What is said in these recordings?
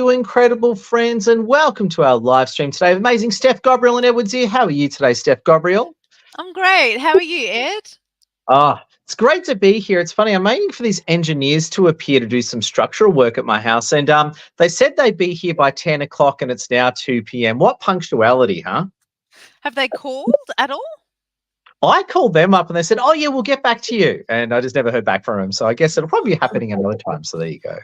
you incredible friends, and welcome to our live stream today. Amazing Steph Gobraiel and Edwards here. How are you today, Steph Gobraiel? I'm great. How are you, Ed? It's great to be here. It's funny, I'm waiting for these engineers to appear to do some structural work at my house, and they said they'd be here by 10 o'clock and it's now 2 p.m. What punctuality, huh? Have they called at all? I called them up and they said, oh, yeah, we'll get back to you. And I just never heard back from them. So I guess it'll probably be happening another time. So there you go.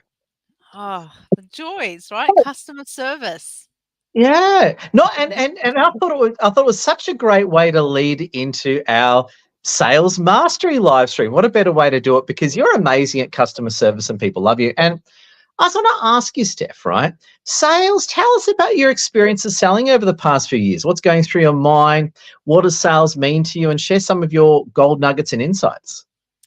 Oh, the joys, right? Customer service. Yeah. No, and I thought it was such a great way to lead into our sales mastery live stream. What a better way to do it, because you're amazing at customer service and people love you. And I was going to ask you, Steph, right? Sales, tell us about your experiences selling over the past few years. What's going through your mind? What does sales mean to you? And share some of your gold nuggets and insights.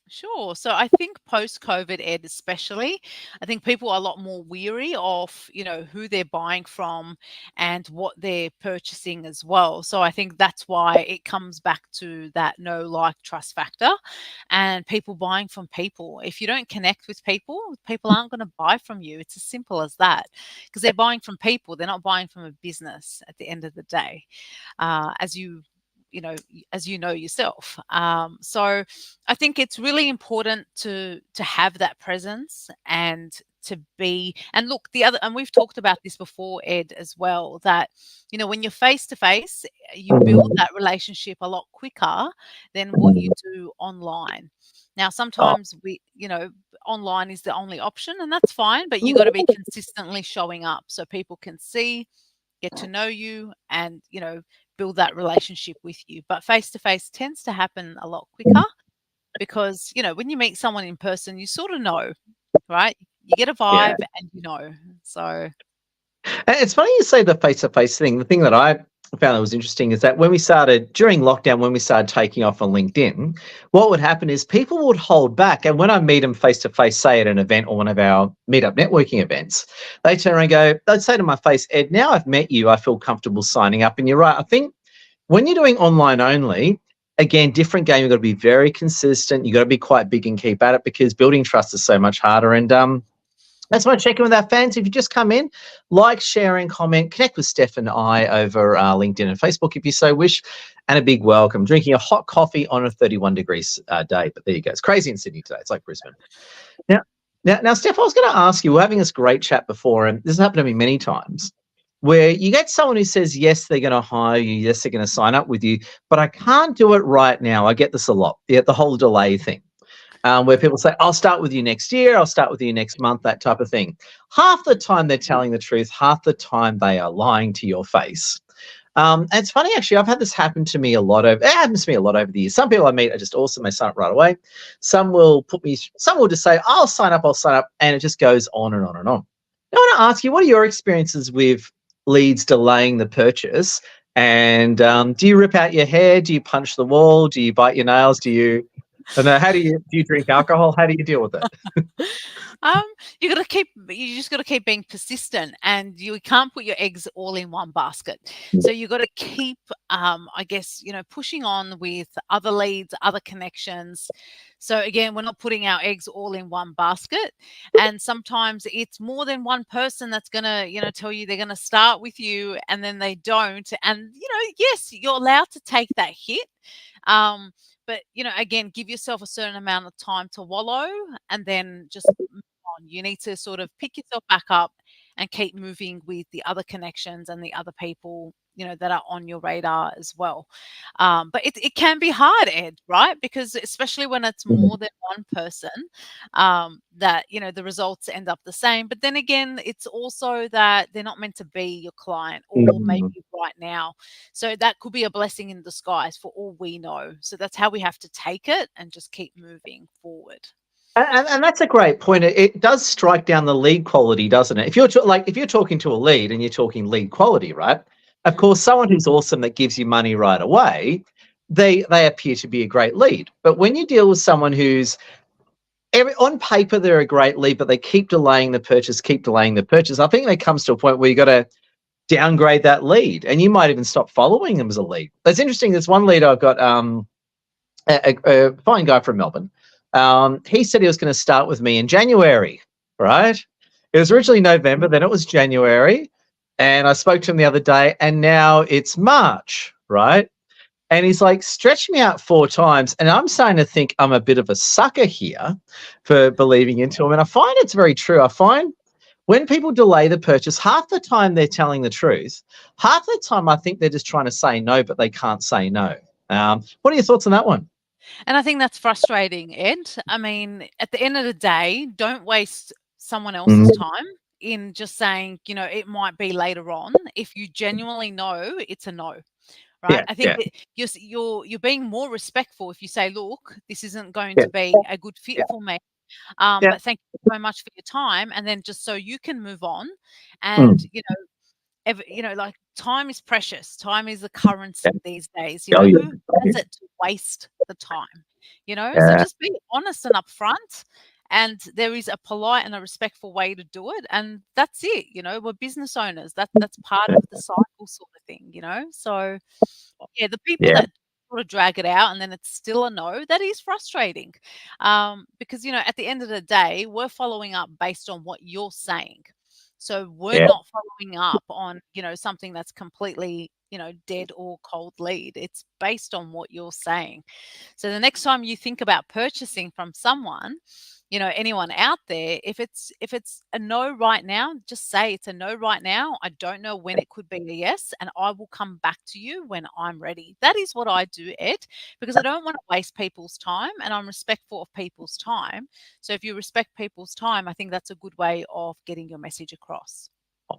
Sure. So I think post-COVID, Ed, especially, I think people are a lot more weary of, who they're buying from and what they're purchasing as well. So I think that's why it comes back to that know, like, trust factor and people buying from people. If you don't connect with people, people aren't going to buy from you. It's as simple as that, because they're buying from people. They're not buying from a business at the end of the day, as you know yourself. So I think it's really important to have that presence and to be, and look, and we've talked about this before, Ed, as well, that when you're face to face, you build that relationship a lot quicker than what you do online. Now, sometimes online is the only option, and that's fine, but you got to be consistently showing up so people can see, get to know you, and build that relationship with you. But face to face tends to happen a lot quicker, because when you meet someone in person, you sort of know, right? You get a vibe, and so It's funny you say the face-to-face thing. The thing that I found that was interesting is that during lockdown, when we started taking off on LinkedIn, what would happen is people would hold back. And when I meet them face-to-face, say at an event or one of our meetup networking events, they turn around and go, they'd say to my face, Ed, now I've met you, I feel comfortable signing up. And you're right. I think when you're doing online only, again, different game, you've got to be very consistent. You've got to be quite big and keep at it, because building trust is so much harder. And that's why I check in with our fans. If you just come in, like, share, and comment, connect with Steph and I over LinkedIn and Facebook if you so wish, and a big welcome. Drinking a hot coffee on a 31 degrees day, but there you go. It's crazy in Sydney today. It's like Brisbane. Now, Steph, I was going to ask you, we're having this great chat before, and this has happened to me many times, where you get someone who says, yes, they're going to hire you, yes, they're going to sign up with you, but I can't do it right now. I get this a lot, the whole delay thing. Where people say, I'll start with you next year, I'll start with you next month, that type of thing. Half the time they're telling the truth, half the time they are lying to your face. And it's funny, actually, I've had this happen to me it happens to me a lot over the years. Some people I meet are just awesome, they sign up right away. Some will just say, I'll sign up, and it just goes on and on and on. Now, I want to ask you, what are your experiences with leads delaying the purchase? And do you rip out your hair? Do you punch the wall? Do you bite your nails? How do you drink alcohol? How do you deal with it? You just got to keep being persistent, and you can't put your eggs all in one basket. So you got to keep, pushing on with other leads, other connections. So again, we're not putting our eggs all in one basket, and sometimes it's more than one person that's going to, tell you they're going to start with you, and then they don't. And yes, you're allowed to take that hit. But, again, give yourself a certain amount of time to wallow, and then just move on. You need to sort of pick yourself back up and keep moving with the other connections and the other people, that are on your radar as well. But it can be hard, Ed, right? Because especially when it's more than one person, that, the results end up the same. But then again, it's also that they're not meant to be your client, or maybe right now. So that could be a blessing in disguise for all we know. So that's how we have to take it and just keep moving forward. And that's a great point. It does strike down the lead quality, doesn't it? If you're talking to a lead and you're talking lead quality, right? Of course, someone who's awesome that gives you money right away, they appear to be a great lead. But when you deal with someone who's on paper they're a great lead, but they keep delaying the purchase, I think that comes to a point where you got to downgrade that lead, and you might even stop following them as a lead. That's interesting. There's one lead I've got, a fine guy from Melbourne. He said he was going to start with me in January, right? It was originally November, then it was January, and I spoke to him the other day, and now it's March, right? And he's like, stretch me out 4 times. And I'm starting to think I'm a bit of a sucker here for believing into him. And I find it's very true. I find when people delay the purchase, half the time they're telling the truth. Half the time, I think they're just trying to say no, but they can't say no. What are your thoughts on that one? And I think that's frustrating, Ed. I mean, at the end of the day, don't waste someone else's Mm, time in just saying, it might be later on. If you genuinely know, it's a no, right? yeah, I think yeah, that you're being more respectful if you say, look, this isn't going yeah, to be a good fit yeah, for me. yeah. But thank you so much for your time. And then just so you can move on. And, Mm, like time is precious. Time is the currency yeah. these days. Oh, Who yeah. has it to waste the time? So Yeah. just be honest and upfront. And there is a polite and a respectful way to do it. And that's it. We're business owners. That's part of the cycle sort of thing. So yeah, the people Yeah. that sort of drag it out and then it's still a no, that is frustrating. Because, at the end of the day, we're following up based on what you're saying. So we're Yeah. not following up on, something that's completely, dead or cold lead. It's based on what you're saying. So the next time you think about purchasing from someone, anyone out there, if it's a no right now, just say it's a no right now. I don't know when it could be a yes, and I will come back to you when I'm ready. That is what I do, Ed, because I don't want to waste people's time and I'm respectful of people's time. So if you respect people's time, I think that's a good way of getting your message across.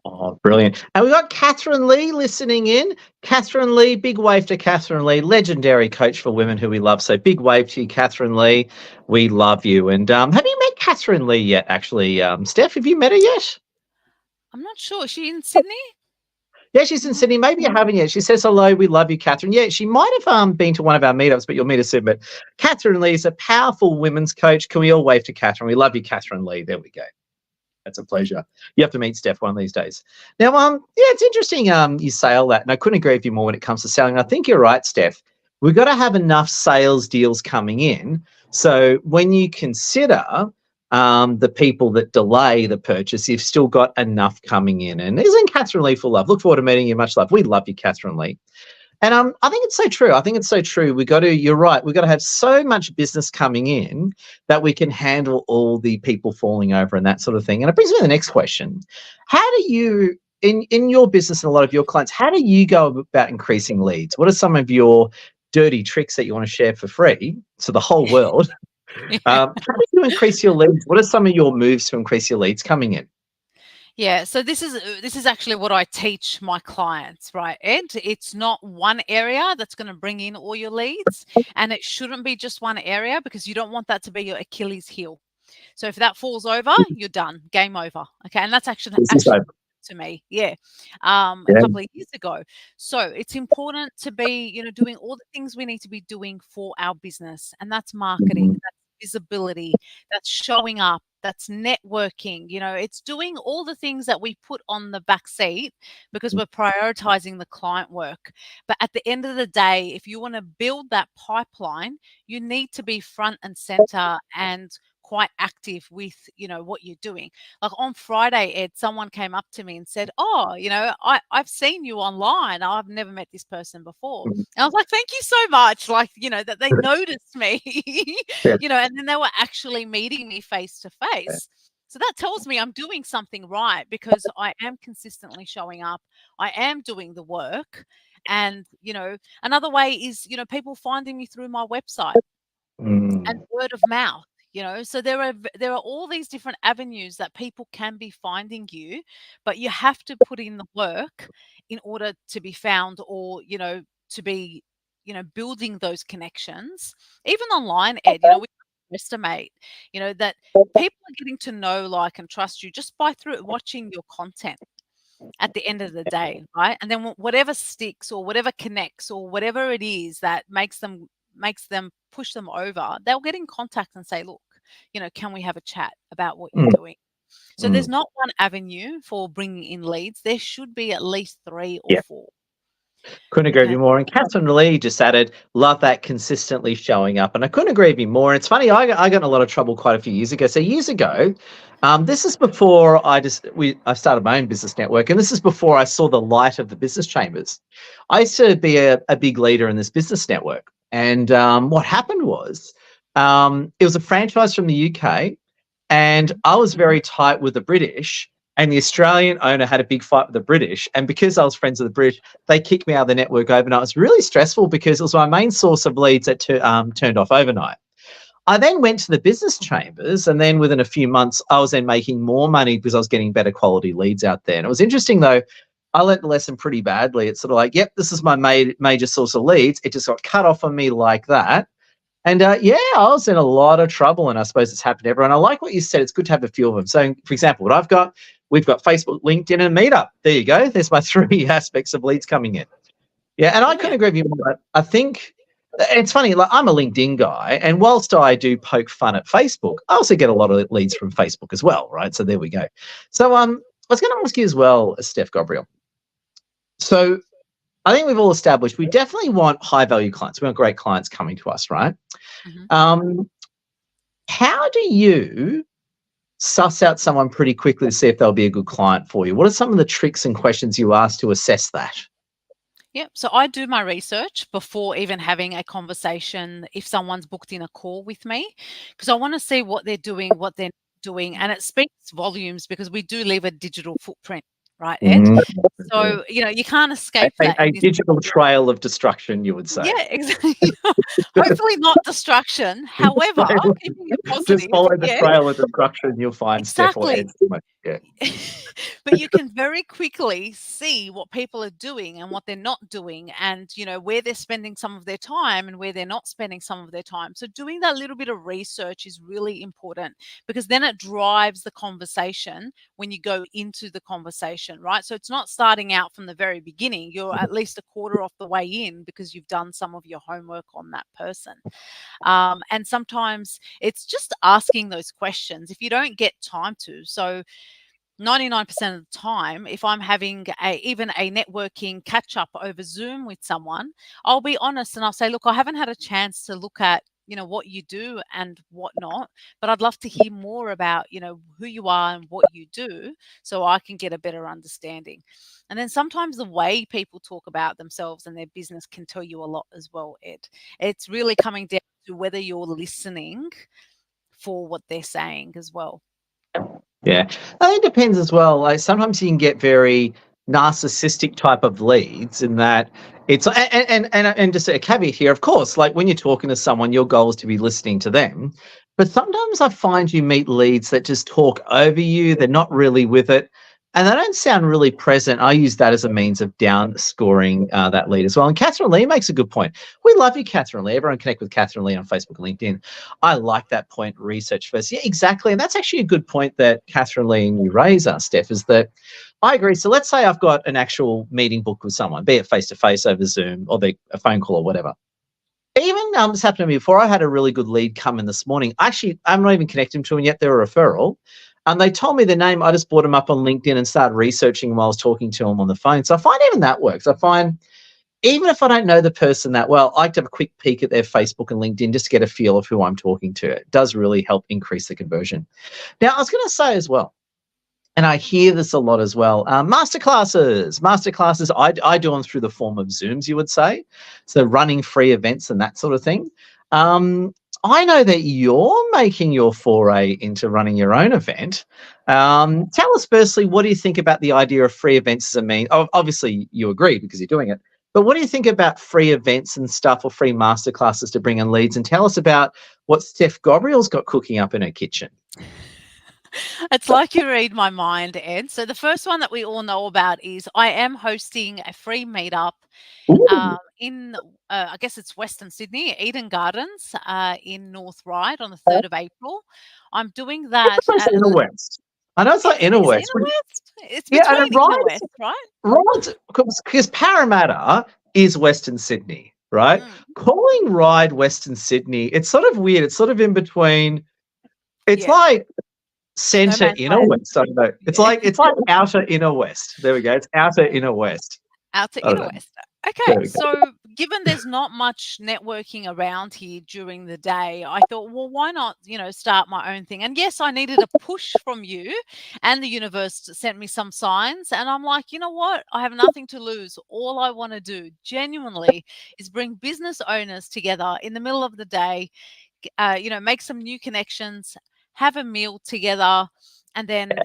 Oh, brilliant. And we've got Catherine Lee listening in. Catherine Lee, big wave to Catherine Lee, legendary coach for women who we love. So big wave to you, Catherine Lee. We love you. And have you met Catherine Lee yet, actually? Steph, have you met her yet? I'm not sure. Is she in Sydney? Yeah, she's in Sydney. Maybe you haven't yet. She says hello. We love you, Catherine. Yeah, she might have been to one of our meetups, but you'll meet her soon. But Catherine Lee is a powerful women's coach. Can we all wave to Catherine? We love you, Catherine Lee. There we go. That's a pleasure. You have to meet Steph one of these days. Now, yeah, it's interesting. You say all that, and I couldn't agree with you more when it comes to selling. I think you're right, Steph. We've got to have enough sales deals coming in. So when you consider the people that delay the purchase, you've still got enough coming in. And isn't Catherine Lee full love? Look forward to meeting you. Much love. We love you, Catherine Lee. And I think it's so true. I think it's so true. You're right. We've got to have so much business coming in that we can handle all the people falling over and that sort of thing. And it brings me to the next question. How do you, in your business and a lot of your clients, how do you go about increasing leads? What are some of your dirty tricks that you want to share for free to the whole world? How do you increase your leads? What are some of your moves to increase your leads coming in? Yeah, so this is actually what I teach my clients, right, Ed? It's not one area that's going to bring in all your leads, and it shouldn't be just one area because you don't want that to be your Achilles heel. So if that falls over, you're done, game over. Okay, and that's actually This is actually over. to me, yeah, a Yeah. couple of years ago. So it's important to be, doing all the things we need to be doing for our business, and that's marketing, Mhm. that's visibility, that's showing up, that's networking. It's doing all the things that we put on the back seat because we're prioritizing the client work. But at the end of the day, if you want to build that pipeline, you need to be front and center and quite active with what you're doing. Like on Friday, Ed, someone came up to me and said, oh, I've seen you online, I've never met this person before. And I was like, thank you so much, like, that they noticed me. Yeah. And then they were actually meeting me face to face. So that tells me I'm doing something right because I am consistently showing up, I am doing the work. And another way is people finding me through my website and Mm. word of mouth. So there are all these different avenues that people can be finding you, but you have to put in the work in order to be found, or to be building those connections even online, Ed. We estimate that people are getting to know, like, and trust you just by through watching your content at the end of the day, right? And then whatever sticks or whatever connects or whatever it is that makes them push them over, they'll get in contact and say, look, can we have a chat about what you're Mm. doing? So there's Mm. not one avenue for bringing in leads. There should be at least three or Yeah. four. Couldn't agree with Okay. you more. And Catherine Lee just added, love that consistently showing up. And I couldn't agree with you more. And it's funny, I got in a lot of trouble quite a few years ago. So years ago, this is before I started my own business network, and this is before I saw the light of the business chambers. I used to be a big leader in this business network. And what happened was it was a franchise from the UK, and I was very tight with the British. And the Australian owner had a big fight with the British. And because I was friends with the British, they kicked me out of the network overnight. It was really stressful because it was my main source of leads that turned off overnight. I then went to the business chambers, and then within a few months, I was then making more money because I was getting better quality leads out there. And it was interesting, though. I learned the lesson pretty badly. It's sort of like, yep, this is my major source of leads. It just got cut off on me like that. And yeah, I was in a lot of trouble, and I suppose it's happened to everyone. I like what you said. It's good to have a few of them. So, for example, we've got Facebook, LinkedIn, and Meetup. There you go. There's my 3 aspects of leads coming in. Yeah, and I couldn't agree with you more. I think it's funny. Like, I'm a LinkedIn guy, and whilst I do poke fun at Facebook, I also get a lot of leads from Facebook as well, right? So there we go. So I was going to ask you as well, Steph Gobraiel. So I think we've all established we definitely want high value clients. We want great clients coming to us, right? Mm-hmm. How do you suss out someone pretty quickly to see if they'll be a good client for you? What are some of the tricks and questions you ask to assess that? Yeah, so I do my research before even having a conversation if someone's booked in a call with me, because I want to see what they're doing, what they're not doing, and it speaks volumes because we do leave a digital footprint, right, Ed? So, you can't escape that A in this. digital trail of destruction, you would say. Yeah, exactly. Hopefully not destruction. However, keeping it Just positive. follow the Yeah, trail of destruction, you'll find Steph or exactly. Ed. Yeah. But you can very quickly see what people are doing and what they're not doing, and where they're spending some of their time and where they're not spending some of their time. So doing that little bit of research is really important, because then it drives the conversation when you go into the conversation, right? So it's not starting out from the very beginning. You're at least a quarter off the way in because you've done some of your homework on that person. And sometimes it's just asking those questions if you don't get time to. So 99% of the time, if I'm having even a networking catch up over Zoom with someone, I'll be honest and I'll say, look, I haven't had a chance to look at what you do and whatnot, but I'd love to hear more about who you are and what you do, so I can get a better understanding. And then sometimes the way people talk about themselves and their business can tell you a lot as well, Ed. It's really coming down to whether you're listening for what they're saying as well. Yeah, I think it depends as well. Like, sometimes you can get very narcissistic type of leads in that it's and just a caveat here, of course, like when you're talking to someone, your goal is to be listening to them. But sometimes I find you meet leads that just talk over you. They're not really with it, and they don't sound really present. I use that as a means of down scoring that lead as well. And Catherine Lee makes a good point. We love you, Catherine Lee. Everyone connect with Catherine Lee on Facebook and LinkedIn. I like that point, research first. Yeah, exactly. And that's actually a good point that Catherine Lee and you raise, Steph, is that I agree. So let's say I've got an actual meeting booked with someone, be it face-to-face over Zoom or be a phone call or whatever. Even this happened to me before. I had a really good lead come in this morning. Actually, I'm not even connecting to them yet. They're a referral. And they told me the name. I just brought them up on LinkedIn and started researching while I was talking to them on the phone. So I find even that works. I find even if I don't know the person that well, I like to have a quick peek at their Facebook and LinkedIn just to get a feel of who I'm talking to. It does really help increase the conversion. Now, I was going to say as well, and I hear this a lot as well, masterclasses. I do them through the form of Zooms, you would say. So running free events and that sort of thing. I know that you're making your foray into running your own event. Tell us firstly, what do you think about the idea of free events as a mean? Obviously, you agree because you're doing it. But what do you think about free events and stuff, or free masterclasses to bring in leads? And tell us about what Steph Gobraiel's got cooking up in her kitchen. It's like you read my mind, Ed. So the first one that we all know about is I am hosting a free meetup in, I guess it's Western Sydney, Eden Gardens in North Ryde on the 3rd of April. I'm doing that at Inner West. I know it's like Inner West. Inner West? It's between Inner West, right? Right, because Parramatta is Western Sydney, right? Calling Ryde Western Sydney, it's sort of weird. It's sort of in between. It's like centre inner west. I don't know. It's like outer inner west. There we go. It's outer inner west. Outer inner west. There Okay, we go. so given there's not much networking around here during the day, I thought, well, why not, start my own thing? And yes, I needed a push from you, and the universe sent me some signs. And I'm like, you know what? I have nothing to lose. All I want to do genuinely is bring business owners together in the middle of the day, make some new connections, have a meal together, and then,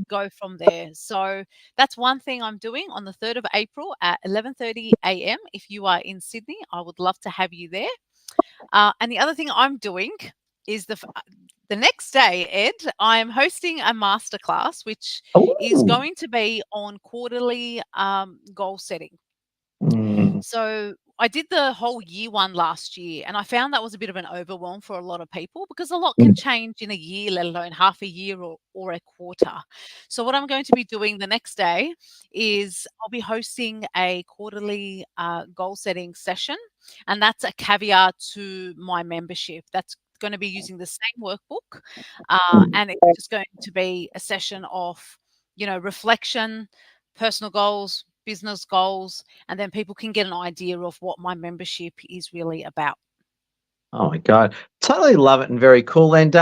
go from there. So that's one thing I'm doing on the 3rd of April at 11:30 a.m. If you are in Sydney, I would love to have you there. And the other thing I'm doing is the next day, Ed, I am hosting a masterclass, which is Oh. going to be on quarterly goal setting. Mm. So I did the whole year one last year, and I found that was a bit of an overwhelm for a lot of people because a lot can change in a year, let alone half a year or a quarter. So, what I'm going to be doing the next day is I'll be hosting a quarterly goal setting session, and that's a caveat to my membership. That's going to be using the same workbook, and it's just going to be a session of, reflection, personal goals, business goals, and then people can get an idea of what my membership is really about. Oh my God. Totally love it and very cool. And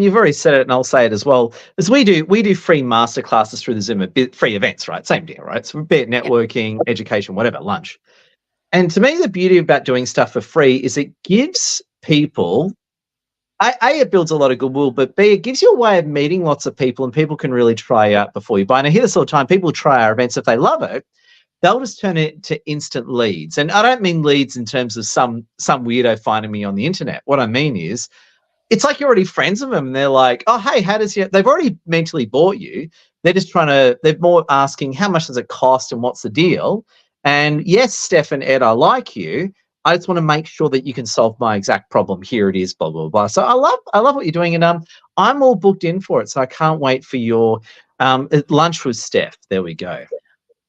you've already said it and I'll say it as well. As we do free masterclasses through the Zoom, free events, right? Same deal, right? So be it Yep. networking, education, whatever, lunch. And to me, the beauty about doing stuff for free is it gives people it builds a lot of goodwill, but B, it gives you a way of meeting lots of people and people can really try you out before you buy. And I hear this all the time. People try our events. If they love it, they'll just turn it to instant leads. And I don't mean leads in terms of some weirdo finding me on the internet. What I mean is it's like you're already friends with them and they're like, oh, hey, how does you, they've already mentally bought you. They're more asking how much does it cost and what's the deal? And yes, Steph and Ed, I like you. I just want to make sure that you can solve my exact problem. Here it is, blah, blah, blah. So I love what you're doing. And I'm all booked in for it. So I can't wait for your lunch with Steph. There we go.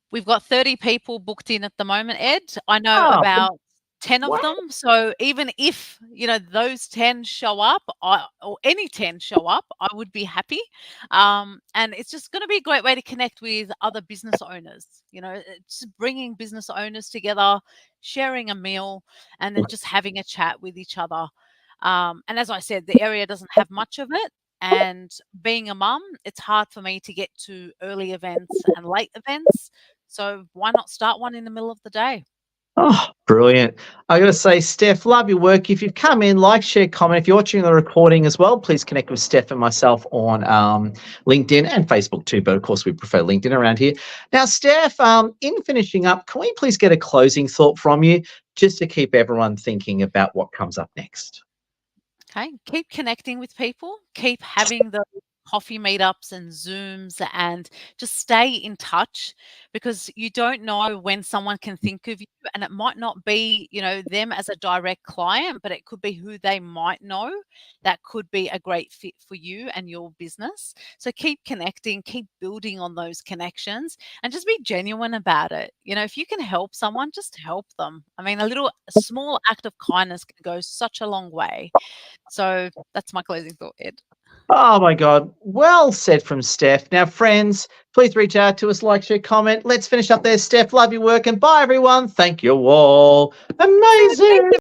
We've got 30 people booked in at the moment, Ed. I know Oh, about 10 of wow. them. So even if, those 10 show up, or any 10 show up, I would be happy. And it's just going to be a great way to connect with other business owners. It's bringing business owners together, sharing a meal, and then just having a chat with each other. And as I said, the area doesn't have much of it. And being a mum, it's hard for me to get to early events and late events. So why not start one in the middle of the day? Oh, brilliant. I got to say, Steph, love your work. If you've come in, like, share, comment. If you're watching the recording as well, please connect with Steph and myself on LinkedIn and Facebook too. But of course, we prefer LinkedIn around here. Now, Steph, in finishing up, can we please get a closing thought from you just to keep everyone thinking about what comes up next? Okay. Keep connecting with people, keep having the coffee meetups and Zooms, and just stay in touch because you don't know when someone can think of you. And it might not be, them as a direct client, but it could be who they might know that could be a great fit for you and your business. So keep connecting, keep building on those connections, and just be genuine about it. If you can help someone, just help them. I mean, a small act of kindness can go such a long way. So that's my closing thought, Ed. Oh my God. Well said from Steph. Now, friends, please reach out to us, like, share, comment. Let's finish up there, Steph. Love your work and bye, everyone. Thank you all. Amazing.